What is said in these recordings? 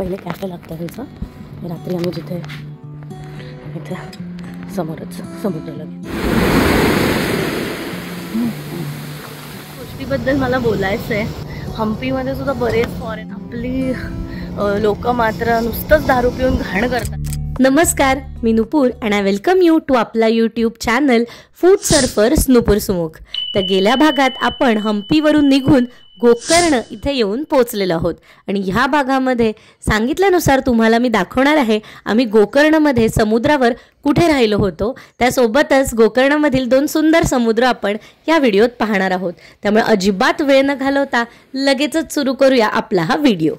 पहिले कॅफे लागतं ह्यांचं. रात्री आम्ही जिथे इथे समोरच समुद्राला गोष्टीबद्दल मला बोलायचं आहे. हम्पीमध्ये सुद्धा बरेच फॉरेन आपली लोक मात्र नुसतंच दारू पिऊन घाण करतात. नमस्कार, मी Nupur and I welcome you to आपला YouTube channel food surfers Nupur Sumukh. तर गेल्या भागात आपण हम्पीवरून निघून गोकर्ण इथे येऊन पोहोचलेलो आहोत आणि ह्या भागामध्ये सांगितल्यानुसार तुम्हाला मी दाखवणार आहे आम्ही गोकर्णमध्ये समुद्रावर कुठे राहिलो होतो. त्यासोबतच गोकर्णमधील 2 सुंदर समुद्र आपण या व्हिडिओत पाहणार आहोत. त्यामुळे अजिबात वेळ न घालवता लगेचच सुरू करूया आपला हा व्हिडिओ.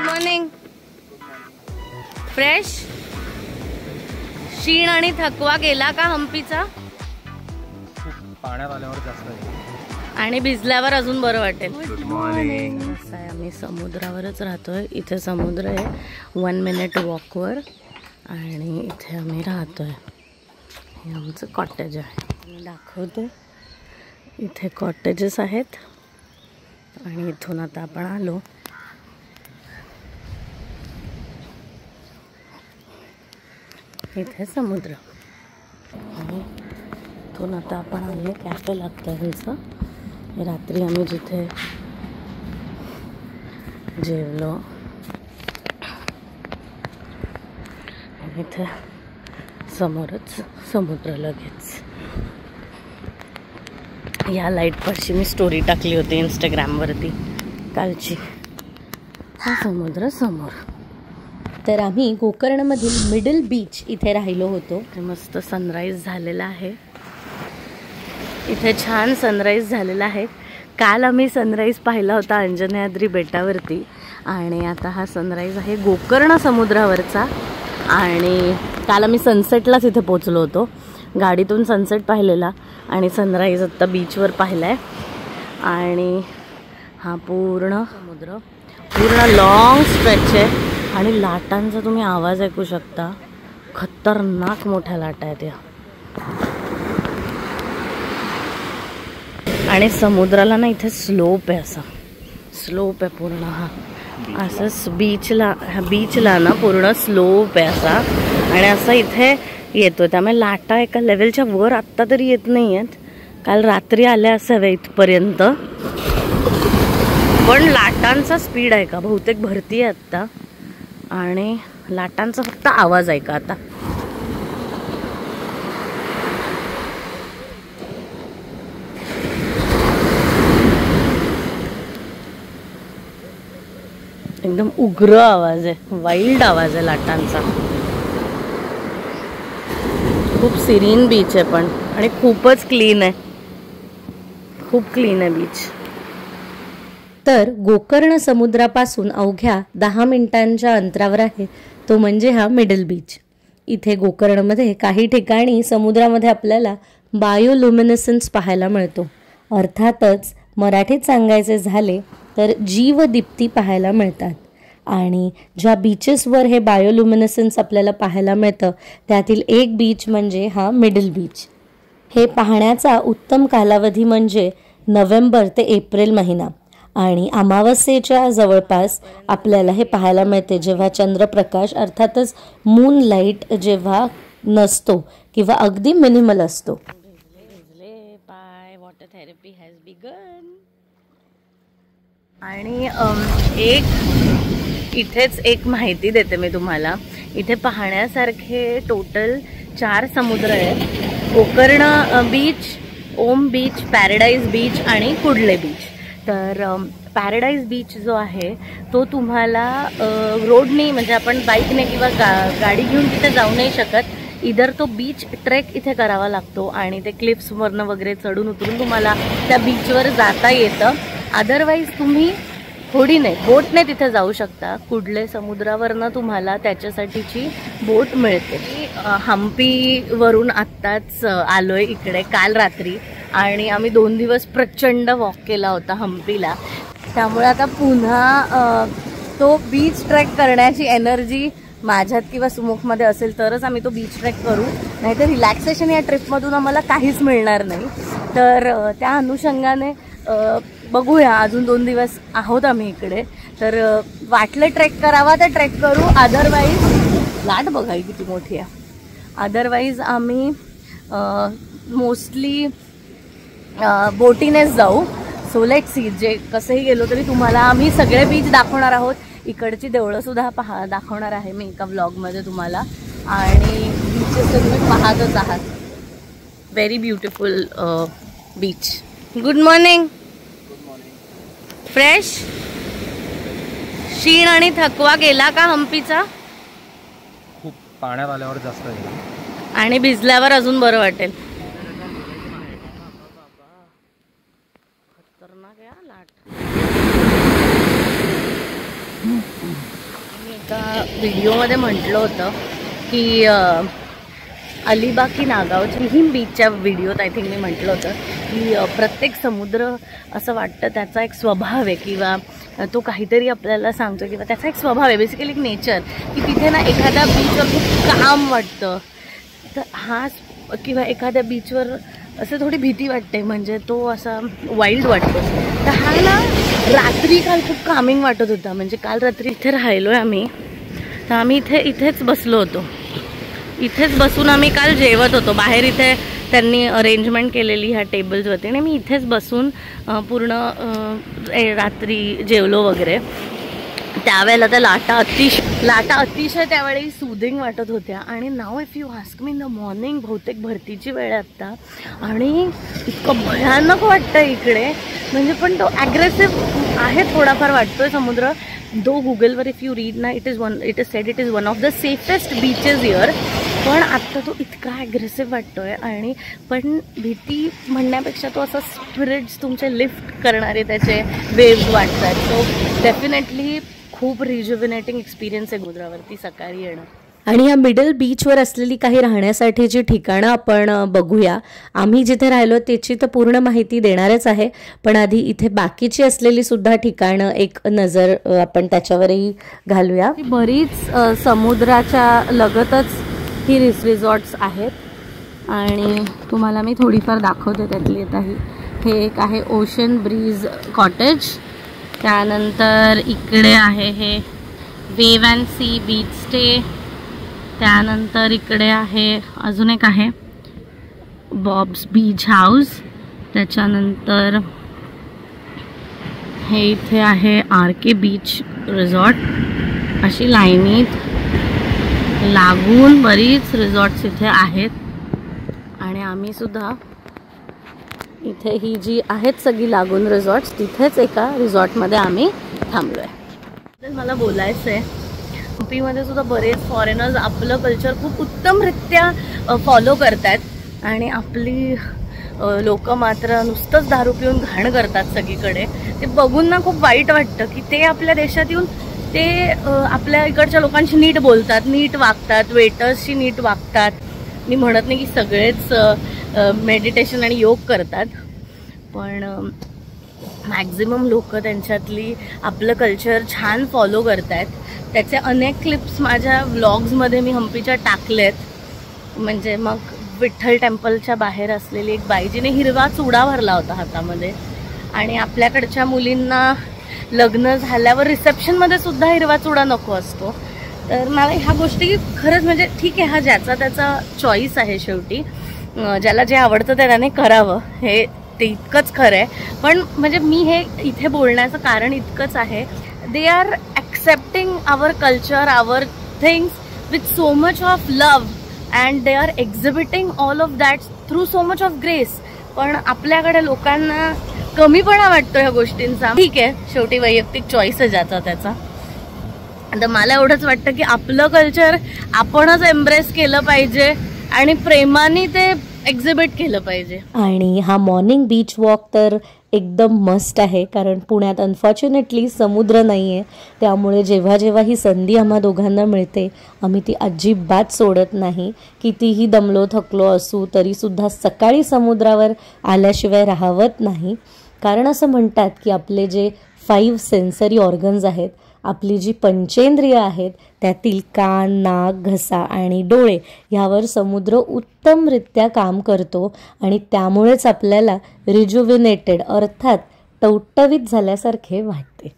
मॉर्निंग. फ्रेश शीण आणि थकवा गेला का हम्पीचा? पाण्यात आल्यावर जास्त आणि भिजल्यावर अजून बरं वाटेल. Good morning. आम्ही समुद्रावरच राहतोय. इथे समुद्र आहे 1 मिनिट वॉकवर आणि इथे आम्ही राहतोय. हे आमचं कॉटेज आहे. मी दाखवते. इथे कॉटेजेस आहेत आणि इथून आता आपण आलो. इथे समुद्र आणि इथून आता आपण आलो. कॅफे लागतं ह्यांचं. रात्री आम्ही जिथे जेवलो इथे समोरच समुद्र लगेच. या लाईटपाशी मी स्टोरी टाकली होती इंस्टाग्रामवरती कालची. हा समुद्र समोर. तर आम्ही गोकर्णमधील मिडल बीच इथे राहिलो होतो. मस्त सनराईज झालेला आहे. इथे छान सनराईज झालेला आहे. काल आम्ही सनराईज पाहिला होता अंजनेयाद्री बेटावरती आणि आता हा सनराईज आहे गोकर्ण समुद्रावरचा. आणि काल आम्ही सनसेटलाच इथे पोचलो होतो. गाडीतून सनसेट पाहिलेला आणि सनराईज आत्ता बीचवर पाहिला आहे. आणि हा पूर्ण समुद्र पूर्ण लॉंग स्ट्रेच आहे आणि लाटांचा तुम्ही आवाज ऐकू शकता. खतरनाक मोठ्या लाटा आहेत या. आणि समुद्राला ना इथे स्लोप आहे. असा स्लोप आहे पूर्ण. हा असं बीचला ना पूर्ण स्लोप आहे असा आणि असं इथे येतो. त्यामुळे लाटा एका लेवलच्या वर आत्ता तरी येत नाही आहेत. काल रात्री आल्या असाव्या इथपर्यंत. पण लाटांचा स्पीड आहे का बहुतेक भरती आहे आत्ता आणि लाटांचा फक्त आवाज आहे का आता. एकदम उग्र आवाज आहे. वाईल्ड आवाज आहे लाटांचा. खूप सिरीन बीच आहे पण आणि खूपच क्लीन आहे. खूप क्लीन आहे बीच. तर गोकर्ण समुद्रापासून अवघ्या 10 मिनिटांच्या अंतरावर आहे तो म्हणजे हा मिडल बीच. इथे गोकर्णमध्ये काही ठिकाणी समुद्रामध्ये आपल्याला बायोल्युमिनेसन्स पाहायला मिळतो. अर्थातच मराठीत सांगायचे झाले तर जीवदीप्ती पाहायला मिळतात. आणि ज्या बीचेसवर हे बायोल्युमिनेसन्स आपल्याला पाहायला मिळतं त्यातील एक बीच म्हणजे हा मिडल बीच. हे पाहण्याचा उत्तम कालावधी म्हणजे नोव्हेंबर ते एप्रिल महिना आणि अमावस्येच्या जवळपास आपल्याला हे पाहायला मिळते जेव्हा चंद्रप्रकाश अर्थातच मून लाईट जेव्हा नसतो किंवा अगदी मिनिमल असतो. Water therapy has begun. आणि इथेच एक माहिती देते मी तुम्हाला. इथे पाहण्यासारखे टोटल 4 समुद्र आहेत. गोकर्ण बीच, ओम बीच, पॅराडाईज बीच आणि कुडले बीच. तर पॅराडाईज बीच जो आहे तो तुम्हाला रोडने म्हणजे आपण बाईकने किंवा गाडी घेऊन तिथे जाऊ नाही शकत. इधर तो बीच ट्रेक इथे करावा लागतो आणि ते क्लिफ्सवरनं वगैरे चढून उतरून तुम्हाला त्या बीचवर जाता येतं. अदरवाईज तुम्ही होडीने बोटने तिथे जाऊ शकता. कुडले समुद्रावरनं तुम्हाला त्याच्यासाठीची बोट मिळते. हम्पीवरून आत्ताच आलोय इकडे काल रात्री आणि आम्ही 2 दिवस प्रचंड वॉक केला होता हम्पीला. त्यामुळे आता पुन्हा तो बीच ट्रेक करण्याची एनर्जी माझ्यात किंवा सुमुखमध्ये असेल तरच आम्ही तो बीच ट्रेक करू. नाहीतर रिलॅक्सेशन या ट्रिपमधून आम्हाला काहीच मिळणार नाही. तर त्या अनुषंगाने बघूया, अजून 2 दिवस आहोत आम्ही इकडे, तर वाटलं ट्रेक करावा तर ट्रेक करू, अदरवाईज लाट बघा किती मोठी आहे. अदरवाईज आम्ही मोस्टली बोटीनेच जाऊ. सो लेट्स सी, जे कसंही गेलो तरी तुम्हाला आम्ही सगळे बीच दाखवणार आहोत. इकडची देवळंसुद्धा दाखवणार आहे मी एका व्लॉगमध्ये तुम्हाला, आणि बीचेस तर तुम्ही पाहतच आहात. Very beautiful beach. Good morning. Fresh. शीण आणि थकवा गेला का हम्पीचा? खूप पाण्यात आल्यावर जास्त आहे, आणि भिजल्यावर अजून बरं वाटेल. खतरनाक आहे लाट. मी एका व्हिडिओमध्ये म्हटलं होतं की अलिबाग की नागाव चिहिम बीचच्या व्हिडिओत आय थिंक मी म्हटलं होतं की प्रत्येक समुद्र असं वाटतं त्याचा एक स्वभाव आहे, किंवा तो काहीतरी आपल्याला सांगतो, किंवा त्याचा एक स्वभाव आहे, बेसिकली एक नेचर, की तिथे ना एखाद्या बीचवर खूप काम वाटतं, तर हा किंवा एखाद्या बीचवर असं थोडी भीती वाटते, म्हणजे तो असा वाईल्ड वाटतो. तर हा ना रात्री काल खूप कामिंग वाटत होता. म्हणजे काल रात्री इथे राहिलो आहे आम्ही, तर आम्ही इथेच बसलो होतो. इथेच बसून आम्ही काल जेवत होतो. बाहेर इथे त्यांनी अरेंजमेंट केलेली ह्या टेबल्सवरती, आणि मी इथेच बसून पूर्ण रात्री जेवलो वगैरे. त्यावेळेला त्या लाटा अतिशय त्यावेळी सुदिंग वाटत होत्या. आणि now if you ask me, in the morning बहुतेक भरतीची वेळ आहे आत्ता, आणि इतकं भयानक वाटतं इकडे. म्हणजे पण तो ॲग्रेसिव्ह आहे थोडाफार वाटतोय समुद्र. दो गुगलवर इफ यू रीड ना, it is sed it is one of the safest beaches here. पण आत्ता तो इतका ॲग्रेसिव्ह वाटतोय. आणि पण भीती म्हणण्यापेक्षा तो असा स्पिरिट्स तुमचे लिफ्ट करणारे त्याचे वेव्ज वाटतात. सो डेफिनेटली खूप रिज्युव्हिनेटिंग एक्सपिरियन्स आहे समुद्रावरती सकाळी येणं. आणि या मिडल बीचवर असलेली काही राहण्यासाठीची ठिकाणं आपण बघूया. आम्ही जिथे राहिलो त्याची तर पूर्ण माहिती देणारच आहे, पण आधी इथे बाकीची असलेली सुद्धा ठिकाणं एक नजर आपण त्याच्यावरही घालूया. बरीच समुद्राच्या लगतच ही रिसॉर्ट्स आहेत, आणि तुम्हाला मी थोडीफार दाखवते त्यातली येताही. हे एक आहे ओशन ब्रीज कॉटेज, त्यानंतर इकडे आहे हे wave and sea beach stay, त्यानंतर इकडे आहे अजून एक आहे बॉब्स बीच हाऊस, त्याच्यानंतर हे इथे आहे आर.के. Beach resort. अशी लाईनीत लागून बरीच रिसॉर्ट्स इथे आहेत, आणि आम्ही सुद्धा इथे ही जी आहेत सगळी लागून रिसॉर्ट्स, तिथेच एका रिसॉर्टमध्ये आम्ही थांबलो आहे. मला बोलायचं आहे, हम्पीमध्ये सुद्धा बरेच फॉरेनर्स आपलं कल्चर खूप उत्तमरित्या फॉलो करतात, आणि आपली लोक मात्र नुसतंच दारू पिऊन घाण करतात सगळीकडे. ते बघून ना खूप वाईट वाटतं की ते आपल्या देशात येऊन ते आपल्या इकडच्या लोकांशी नीट बोलतात, नीट वागतात, वेटर्सशी नीट वागतात. मी म्हणत नाही की सगळेच मेडिटेशन आणि योग करतात, पण मॅक्झिमम लोक त्यांच्यातली आपलं कल्चर छान फॉलो करतात. त्याचे अनेक क्लिप्स माझ्या व्लॉग्समध्ये मी हम्पीच्या टाकलेत. म्हणजे मग विठ्ठल टेम्पलच्या बाहेर असलेली एक बाई जिने हिरवा चुडा भरला होता हातामध्ये, आणि आपल्याकडच्या मुलींना लग्न झाल्यावर रिसेप्शनमध्ये सुद्धा हिरवा चुडा नको असतो. तर मला ह्या गोष्टी खरंच म्हणजे ठीक आहे, हा ज्याचा त्याचा चॉईस आहे. शेवटी ज्याला जे आवडतं त्याने करावं, हे ते इतकंच खरं आहे. पण म्हणजे मी हे इथे बोलण्याचं कारण इतकंच आहे, they are accepting our culture, our things with so much of love, and they are exhibiting all of that through so much of grace. पण आपल्याकडे लोकांना कमीपणा वाटतो ह्या गोष्टींचा. ठीक आहे, शेवटी वैयक्तिक चॉईस आहे ज्याचा त्याचा. तर मला एवढंच वाटतं की आपलं कल्चर आपणच एम्ब्रेस केलं पाहिजे आणि प्रेमाने ते एक्झिबिट केलं पाहिजे. आणि हा मॉर्निंग बीच वॉक तर एकदम मस्ट आहे, कारण पुण्यात अनफॉर्च्युनेटली समुद्र नाही आहे. त्यामुळे जेव्हा जेव्हा ही संधी आम्हा दोघांना मिळते आम्ही ती अजिबात सोडत नाही. कितीही दमलो थकलो असू तरीसुद्धा सकाळी समुद्रावर आल्याशिवाय राहावत नाही. कारण असं म्हणतात की आपले जे 5 सेन्सरी ऑर्गन्स आहेत आपली जी पंचेंद्रिय आहेत त्यातील कान, नाक, घसा आणि डोळे यावर समुद्र उत्तमरित्या काम करतो आणि त्यामुळेच आपल्याला रिज्युव्हिनेटेड अर्थात टवटवीत झाल्यासारखे वाटते.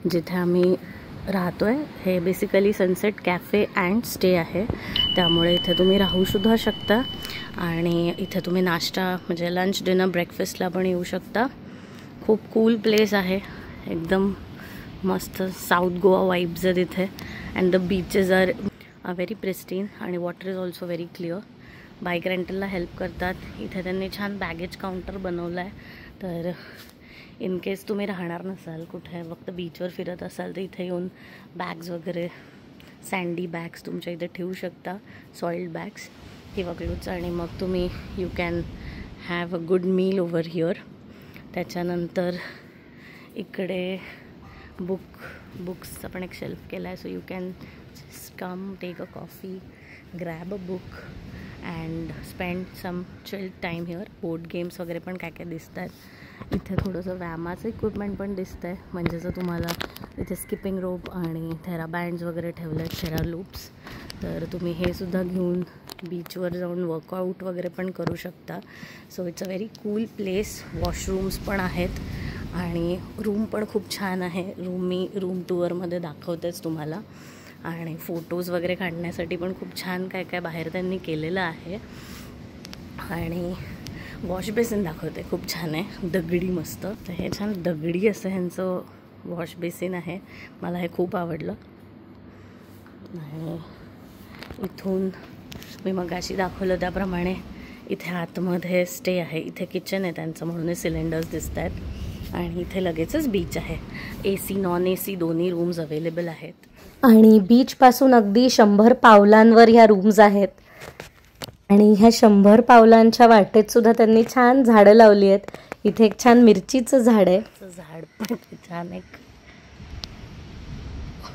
जिथे आम्ही राहतोय हे basically sunset cafe and stay आहे, त्यामुळे इथे तुम्ही राहूसुद्धा शकता आणि इथे तुम्ही नाश्ता म्हणजे लंच, डिनर, ब्रेकफास्टला पण येऊ शकता. खूप कूल प्लेस आहे, एकदम मस्त साऊथ गोवा वाईब्स आहेत इथे. And the beaches are very pristine आणि water is also very clear. Bike रेंटलला हेल्प करतात. इथे त्यांनी छान बॅगेज काउंटर बनवलं आहे, तर इन केस तुम्ही राहणार नसाल कुठे, फक्त बीचवर फिरत असाल तर इथे येऊन बॅग्स वगैरे, सँडी बॅग्स तुमच्या इथे ठेवू शकता, सॉइल्ड बॅग्स किंवा क्लोथ्स, आणि मग तुम्ही you can have a good meal over here. त्याच्यानंतर इकडे बुक्सचा पण एक शेल्फ केला आहे, so you can just come, take a coffee, grab a book and spend some chilled time here. Board games वगैरे पण काय काय दिसत आहेत. इथे थोडंसं व्यायामाचं इक्विपमेंट पण दिसतं आहे, म्हणजे जर तुम्हाला इथे स्किपिंग रोप आणि थेरा बँड्स वगैरे ठेवले आहेत, थेरा लूप्स, तर तुम्ही हे सुद्धा घेऊन बीचवर जाऊन वर्कआउट वगैरे पण करू शकता. So it's a very cool place. Washrooms पण आहेत आणि रूम पण खूप छान आहे. मी रूम टूअरमध्ये दाखवतेच तुम्हाला. आणि फोटोज वगैरे काढण्यासाठी पण खूप छान काय काय बाहेर त्यांनी केलेलं आहे. आणि वॉश बेसिन दाखवते, खूप छान आहे, दगडी मस्त. तर हे छान दगडी असं ह्यांचं वॉश बेसिन आहे, मला हे खूप आवडलं. आणि इथून मी मगाशी दाखवलं त्याप्रमाणे इथे आतमध्ये स्टे आहे. इथे किचन आहे त्यांचं, म्हणून हे सिलेंडर्स दिसत आहेत. आणि इथे लगेचच बीच आहे. AC नॉन AC दोन्ही रूम्स अवेलेबल आहेत. आणि बीचपासून अगदी 100 पावलांवर ह्या रूम्स आहेत. आणि ह्या 100 पावलांच्या वाटेत सुद्धा त्यांनी छान झाडं लावली आहेत. इथे एक छान मिरचीचं झाड आहे, झाड पण छान एक.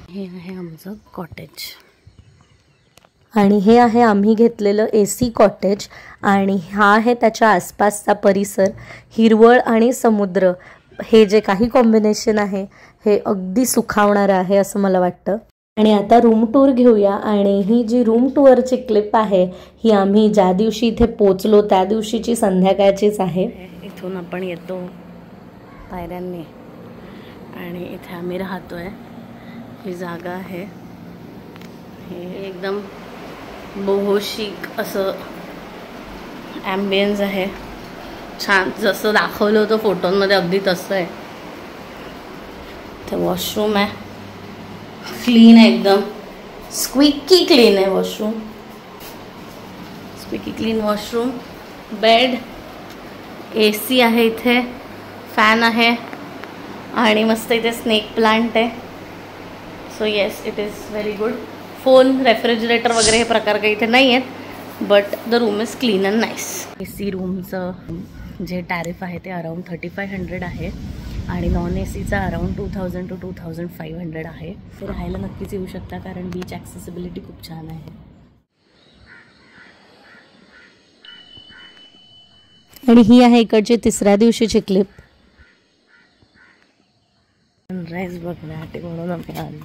हे आहे आमचं कॉटेज आणि हे आहे आम्ही घेतलेलं AC कॉटेज. आणि हा आहे त्याच्या आसपासचा परिसर, हिरवळ आणि समुद्र, हे जे काही कॉम्बिनेशन आहे हे अगदी सुखावणारं आहे असं मला वाटतं. आणि आता रूम टूर घेऊया. आणि ही जी रूम टूरची क्लिप आहे ही आम्ही ज्या दिवशी इथे पोचलो त्या दिवशीची संध्याकाळचीच आहे. इथून आपण येतो पायऱ्यांनी आणि इथे आम्ही राहतोय. ही जागा आहे, हे एकदम बोहोशिक असं ॲम्बियन्स आहे, छान जसं दाखवलं होतं फोटोंमध्ये अगदी तसं आहे. इथे वॉशरूम आहे, क्लीन आहे, एकदम स्क्विकी क्लीन आहे washroom, squeaky clean washroom. Bed, AC आहे इथे, फॅन आहे आणि मस्त इथे स्नेक प्लांट आहे. So yes, it is very good. Phone, refrigerator वगैरे हे प्रकार काही इथे नाही आहेत, but the room is clean and nice. AC रूमचं जे टॅरिफ आहे ते अराउंड 3500 आहे आणि नॉन ACचा अराउंड 2000 to 2500 आहे. ते राहायला नक्कीच येऊ शकता, कारण बीच ॲक्सेसिबिलिटी खूप छान आहे. आणि ही आहे इकडची 3ऱ्या दिवशीची क्लिप. सनराईज बघण्यासाठी म्हणून आम्ही आलो.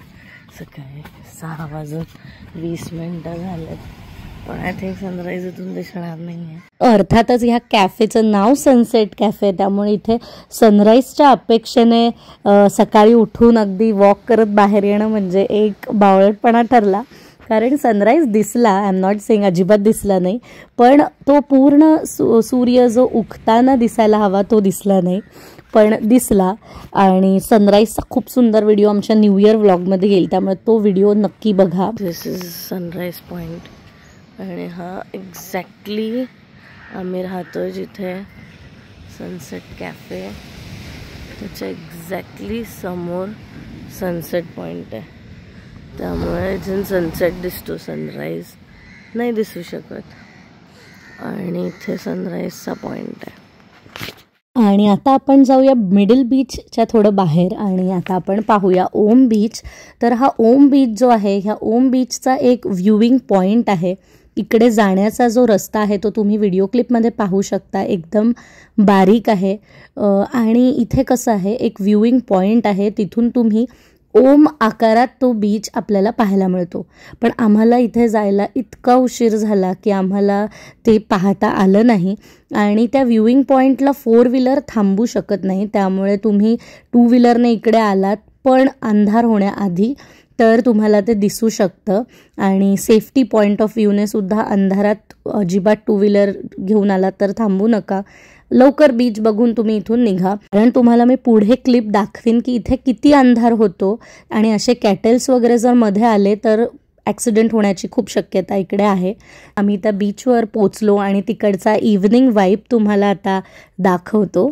सकाळी 6:20 झालेत, पण आय थिंक सनराईज इथून दिसणार नाही आहे. अर्थातच ह्या कॅफेचं नाव सनसेट कॅफे, त्यामुळे इथे सनराईजच्या अपेक्षेने सकाळी उठून अगदी वॉक करत बाहेर येणं म्हणजे एक बावळटपणा ठरला. कारण सनराईज दिसला, आय एम नॉट सेइंग अजिबात दिसला नाही, पण तो पूर्ण सूर्य जो उगताना दिसायला हवा तो दिसला नाही, पण दिसला. आणि सनराईजचा खूप सुंदर व्हिडिओ आमच्या न्यू इयर व्लॉगमध्ये येईल, त्यामुळे तो व्हिडिओ नक्की बघा. दिस इज सनराईज पॉईंट. आणि हा एक्झॅक्टली आम्ही राहतो जिथे सनसेट कॅफे, त्याच्या एक्झॅक्टली समोर सनसेट पॉईंट आहे, त्यामुळे इथे सनसेट दिसतो, सनराईज नाही दिसू शकत. आणि इथे सनराईजचा पॉईंट आहे. आणि आता आपण जाऊया मिडल बीचच्या थोडं बाहेर. आणि आता आपण पाहूया ओम बीच. तर हा ओम बीच जो आहे, ह्या ओम बीचचा एक व्ह्यूइंग पॉईंट आहे. इकडे जाण्याचा जो रस्ता आहे तो तुम्ही व्हिडिओ क्लिपमध्ये पाहू शकता, एकदम बारीक आहे. आणि इथे कसं आहे, एक व्ह्यूइंग पॉईंट आहे, तिथून तुम्ही ओम आकारात तो बीच आपल्याला पाहायला मिळतो. पण आम्हाला इथे जायला इतका उशीर झाला की आम्हाला ते पाहता आलं नाही आणि त्या व्ह्यूइंग पॉईंटला 4 व्हीलर थांबू शकत नाही. त्यामुळे तुम्ही 2 व्हीलरने इकडे आलात पण अंधार होण्याआधी तर तुम्हाला ते दिसू शकतं आणि सेफ्टी पॉईंट ऑफ व्ह्यूने सुद्धा अंधारात अजिबात 2 व्हीलर घेऊन आलात तर थांबू नका. लवकर बीच बघून तुम्ही इथून निघा. कारण तुम्हाला मी पुढे क्लिप दाखवीन की इथे किती अंधार होतो आणि असे कॅटल्स वगैरे जर मध्ये आले तर ॲक्सिडेंट होण्याची खूप शक्यता इकडे आहे. आम्ही त्या बीचवर पोचलो आणि तिकडचा इव्हनिंग वाईब तुम्हाला आता दाखवतो.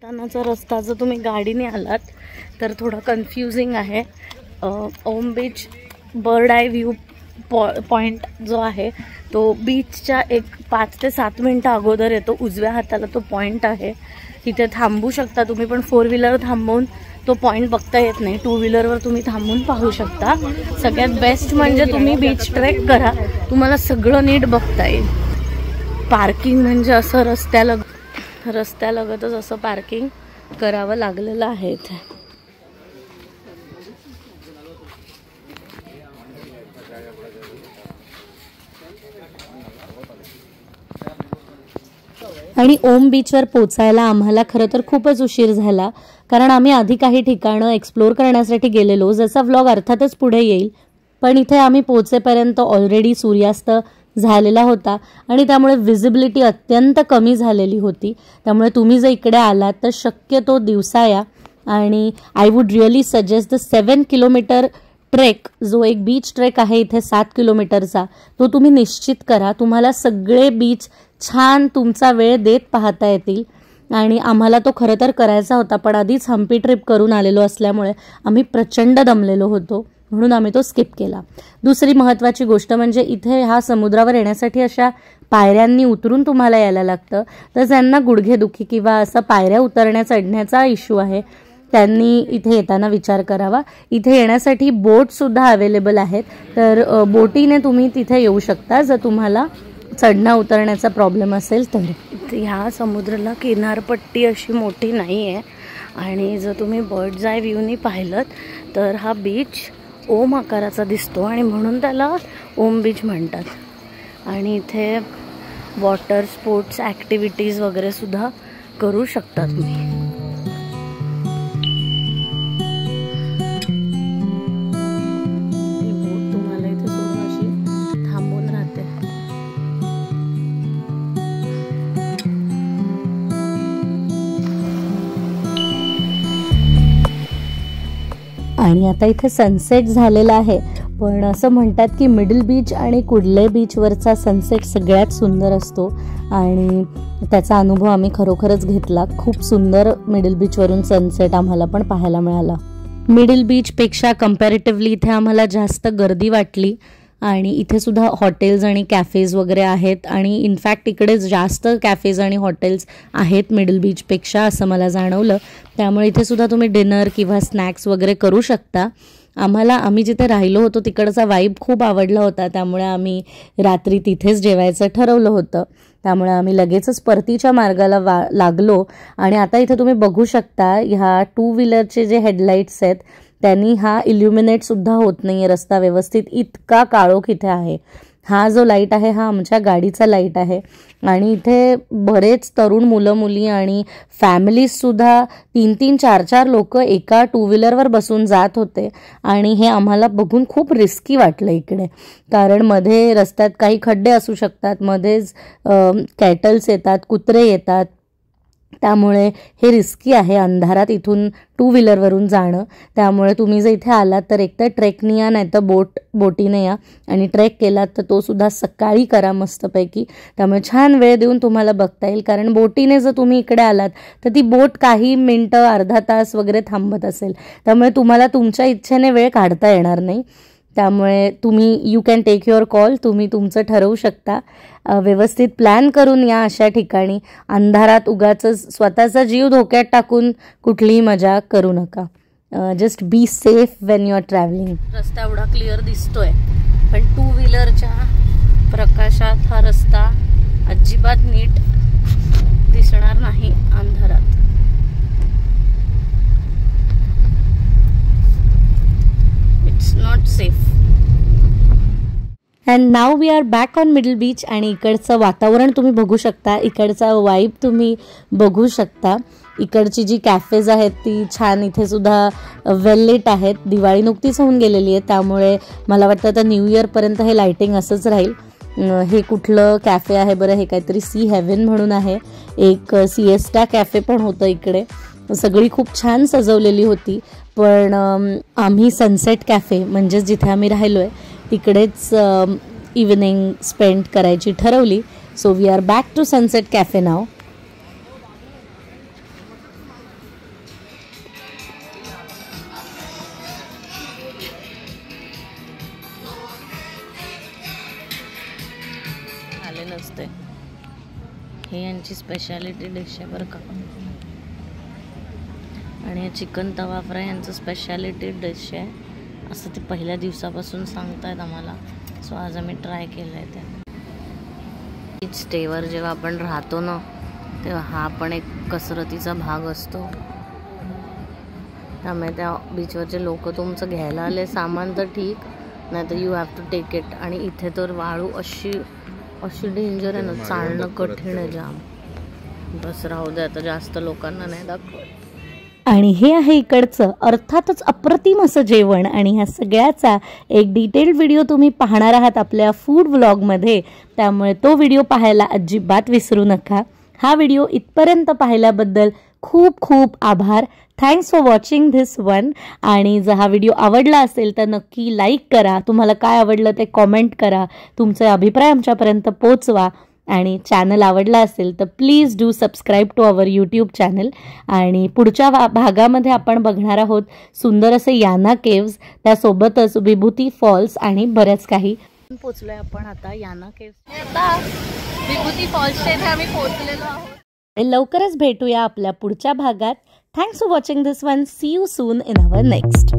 जातानाचा रस्ता जर तुम्ही गाडीने आलात तर थोडा कन्फ्युजिंग आहे. Om beach bird eye view point जो आहे तो बीचच्या एक 5 ते 7 मिनटं अगोदर येतो. उजव्या हाताला तो पॉईंट आहे. तिथे थांबू शकता तुम्ही, पण 4 व्हीलर थांबवून तो पॉईंट बघता येत नाही. 2 व्हीलरवर तुम्ही थांबून पाहू शकता. सगळ्यात बेस्ट म्हणजे तुम्ही बीच ट्रेक करा, तुम्हाला सगळं नीट बघता येईल. पार्किंग म्हणजे असं रस्त्यालगतच असं पार्किंग करावं लागलेलं आहे इथे. आणि ओम बीचवर पोचायला आम्हाला खरं तर खूपच उशीर झाला कारण आम्ही आधी काही ठिकाणं एक्सप्लोर करण्यासाठी गेलेलो, जसा व्लॉग अर्थातच पुढे येईल. पण इथे आम्ही पोचेपर्यंत ऑलरेडी सूर्यास्त झालेला होता आणि त्यामुळे विजिबिलिटी अत्यंत कमी झालेली होती. त्यामुळे तुम्ही जर इकडे आलात तर शक्यतो दिवसा या आणि I would really suggest the 7 kilometre trek, जो एक बीच ट्रेक आहे इथे 7 किलोमीटरचा, तो तुम्ही निश्चित करा. तुम्हाला सगळे बीच छान तुमचा वेळ देत पाहता येतील. आणि आम्हाला तो खरं तर करायचा होता पण आधीच हम्पी ट्रिप करून आलेलो असल्यामुळे आम्ही प्रचंड दमलेलो होतो म्हणून आम्ही तो स्किप केला. दुसरी महत्त्वाची गोष्ट म्हणजे इथे ह्या समुद्रावर येण्यासाठी अशा पायऱ्यांनी उतरून तुम्हाला यायला लागतं. तर ज्यांना गुडघेदुखी किंवा असं पायऱ्या उतरण्या चढण्याचा इश्यू आहे त्यांनी इथे येताना विचार करावा. इथे येण्यासाठी बोटसुद्धा अवेलेबल आहेत, तर बोटीने तुम्ही तिथे येऊ शकता जर तुम्हाला चढणं उतरण्याचा प्रॉब्लेम असेल तर. ह्या समुद्राला किनारपट्टी अशी मोठी नाही आहे आणि जर तुम्ही बर्ड्स आय व्ह्यूनी पाहिलं तर हा बीच ओम आकाराचा दिसतो आणि म्हणून त्याला ओम बीच म्हणतात. आणि इथे वॉटर स्पोर्ट्स ॲक्टिव्हिटीज वगैरे सुद्धा करू शकता तुम्ही. आणि आता इथे सनसेट झालेला आहे, पण असं म्हणतात की मिडल बीच आणि कुडले बीचवरचा सनसेट सगळ्यात सुंदर असतो आणि त्याचा अनुभव आम्ही खरोखरच घेतला. खूप सुंदर मिडल बीचवरून सनसेट आम्हाला पण पाहायला मिळाला. मिडल बीचपेक्षा कम्पॅरेटिव्हली इथे आम्हाला जास्त गर्दी वाटली आणि इथे सुद्धा हॉटेल्स आणि कॅफेज वगैरे आहेत आणि इनफॅक्ट इकडे जास्त कॅफेज आणि हॉटेल्स आहेत मिडल बीचपेक्षा असं मला जाणवलं. त्यामुळे इथे सुद्धा तुम्ही डिनर किंवा स्नॅक्स वगैरे करू शकता. आम्ही जिथे राहिलो होतो तिकडचा वाईब खूप आवडला होता, त्यामुळे आम्ही रात्री तिथेच जेवायचं ठरवलं होतं. त्यामुळे आम्ही लगेचच परतीच्या मार्गाला लागलो आणि आता इथे तुम्ही बघू शकता ह्या 2 व्हीलरचे जे हेडलाईट्स आहेत त्यांनी हा इल्युमिनेट सुद्धा होत नाही आहे रस्ता व्यवस्थित, इतका काळोख इथे आहे. हा जो लाईट आहे हा आमच्या गाडीचा लाईट आहे आणि इथे बरेच तरुण मुलं मुली आणि फॅमिलीजसुद्धा 3-3, 4-4 लोक एका 2 व्हीलरवर बसून जात होते आणि हे आम्हाला बघून खूप रिस्की वाटलं इकडे. कारण मध्ये रस्त्यात काही खड्डे असू शकतात, मध्येच कॅटल्स येतात, कुत्रे येतात, त्यामुळे हे रिस्की आहे अंधारात इथून 2 व्हीलरवरून जाणं. त्यामुळे तुम्ही जर इथे आलात तर एकतर ट्रेकने या नाही तर बोटीने या आणि ट्रेक केलात तर तो सुद्धा सकाळी करा मस्तपैकी. त्यामुळे छान वेळ देऊन तुम्हाला बघता येईल. कारण बोटीने जर तुम्ही इकडे आलात तर ती बोट काही मिनटं अर्धा तास वगैरे थांबत असेल, त्यामुळे तुम्हाला तुमच्या इच्छेने वेळ काढता येणार नाही. त्यामुळे तुम्ही you can take your call, तुम्ही तुमचं ठरवू शकता. व्यवस्थित प्लॅन करून या अशा ठिकाणी. अंधारात उगाच स्वतःचा जीव धोक्यात टाकून कुठलीही मजा करू नका. Just be safe when you are travelling. रस्ता एवढा क्लिअर दिसतोय पण 2 व्हीलरच्या प्रकाशात हा रस्ता अजिबात नीट दिसणार नाही अंधारात. And now we are back on middle beach. आणि इकडचं वातावरण तुम्ही बघू शकता, इकडचा वाईब तुम्ही बघू शकता. इकडची जी कॅफेज आहेत ती छान, इथे सुद्धा वेल लिट आहेत. दिवाळी नुकतीच होऊन गेलेली आहे, त्यामुळे मला वाटतं आता न्यू इयरपर्यंत हे लाईटिंग असंच राहील. हे कुठलं कॅफे आहे बरं, हे काहीतरी सी हेवन म्हणून आहे. एक सिएस्टा कॅफे पण होतं इकडे. सगळी खूप छान सजवलेली होती. पण आम्ही सनसेट कॅफे म्हणजेच जिथे आम्ही राहिलो आहे तिकडेच इव्हनिंग स्पेंड करायची ठरवली. So we are back to sunset cafe नाव. आले नसते. हे यांची स्पेशालिटी डिश आहे बरं का. आणि चिकन तवा फ्राय यांचं स्पेशालिटी डिश आहे असं ते पहिल्या दिवसापासून सांगतायत आम्हाला. सो आज आम्ही ट्राय केलं आहे. त्या बीच स्टेवर जेव्हा आपण राहतो ना तेव्हा हा पण एक कसरतीचा भाग असतो. त्यामुळे त्या बीचवरचे लोक तुमचं घ्यायला आले सामान तर ठीक, नाही तर you have to take it. आणि इथे तर वाळू अशी डेंजर आहे ना, चालणं कठीण आहे जाम. बस राहू दे आता, जास्त लोकांना नाही दाखवत. आणि हे आहे इकडचं अर्थातच अप्रतिम असं जेवण. आणि ह्या सगळ्याचा एक डिटेल्ड व्हिडिओ तुम्ही पाहणार आहात आपल्या फूड व्लॉगमध्ये, त्यामुळे तो व्हिडिओ पाहायला अजिबात विसरू नका. हा व्हिडिओ इथपर्यंत पाहिल्याबद्दल खूप खूप आभार. Thanks for watching this one. आणि जर हा व्हिडिओ आवडला असेल तर नक्की लाईक करा. तुम्हाला काय आवडलं ते कॉमेंट करा. तुमचे अभिप्राय आमच्यापर्यंत पोचवा. आणि चॅनल आवडला असेल तर please do subscribe to our YouTube channel. आणि पुढच्या भागामध्ये आपण बघणार आहोत सुंदर असे याना केव्ज, त्यासोबतच विभूती फॉल्स आणि बऱ्याच काही. पोचलोय आपण आता याना केव्ज. आता विभूती फॉल्सच्या इथे आम्ही पोचलेलो आहोत. लवकरच भेटूया आपल्या पुढच्या भागात. Thanks for watching this one. See you soon in our next.